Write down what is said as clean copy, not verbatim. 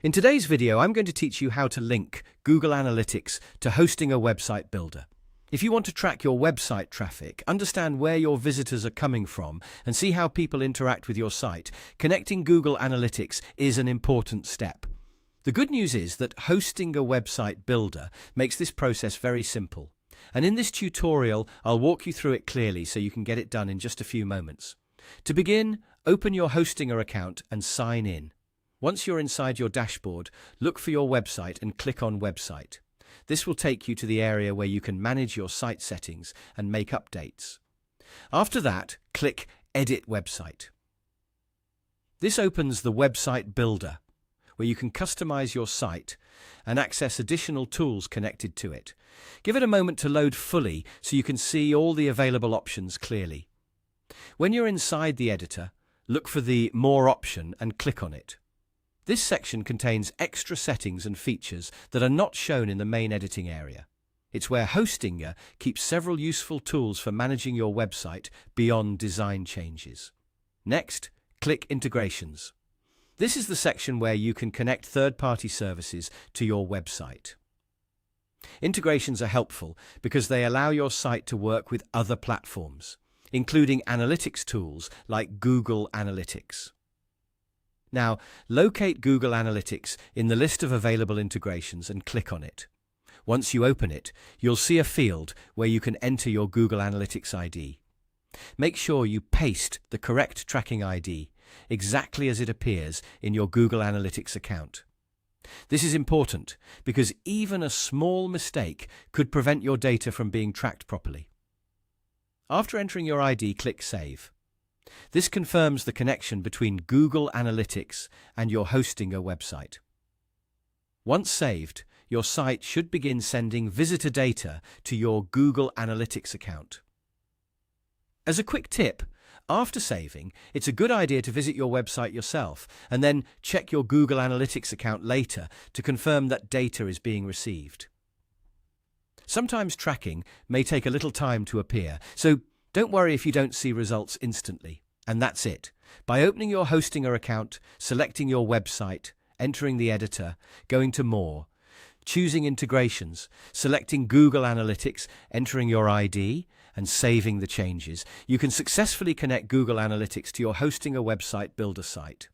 In today's video, I'm going to teach you how to link Google Analytics to hosting a website builder. If you want to track your website traffic, understand where your visitors are coming from, and see how people interact with your site, connecting Google Analytics is an important step. The good news is that hosting a website builder makes this process very simple. And in this tutorial, I'll walk you through it clearly so you can get it done in just a few moments. To begin, open your Hostinger account and sign in. Once you're inside your dashboard, look for your website and click on Website. This will take you to the area where you can manage your site settings and make updates. After that, click Edit Website. This opens the Website Builder, where you can customize your site and access additional tools connected to it. Give it a moment to load fully so you can see all the available options clearly. When you're inside the editor, look for the More option and click on it. This section contains extra settings and features that are not shown in the main editing area. It's where Hostinger keeps several useful tools for managing your website beyond design changes. Next, click Integrations. This is the section where you can connect third-party services to your website. Integrations are helpful because they allow your site to work with other platforms, including analytics tools like Google Analytics. Now, locate Google Analytics in the list of available integrations and click on it. Once you open it, you'll see a field where you can enter your Google Analytics ID. Make sure you paste the correct tracking ID exactly as it appears in your Google Analytics account. This is important because even a small mistake could prevent your data from being tracked properly. After entering your ID, click Save. This confirms the connection between Google Analytics and your Hostinger website. Once saved, your site should begin sending visitor data to your Google Analytics account. As a quick tip, after saving, it's a good idea to visit your website yourself and then check your Google Analytics account later to confirm that data is being received. Sometimes tracking may take a little time to appear, so don't worry if you don't see results instantly. And that's it. By opening your Hostinger account, selecting your website, entering the editor, going to More, choosing Integrations, selecting Google Analytics, entering your ID, and saving the changes, you can successfully connect Google Analytics to your Hostinger website builder site.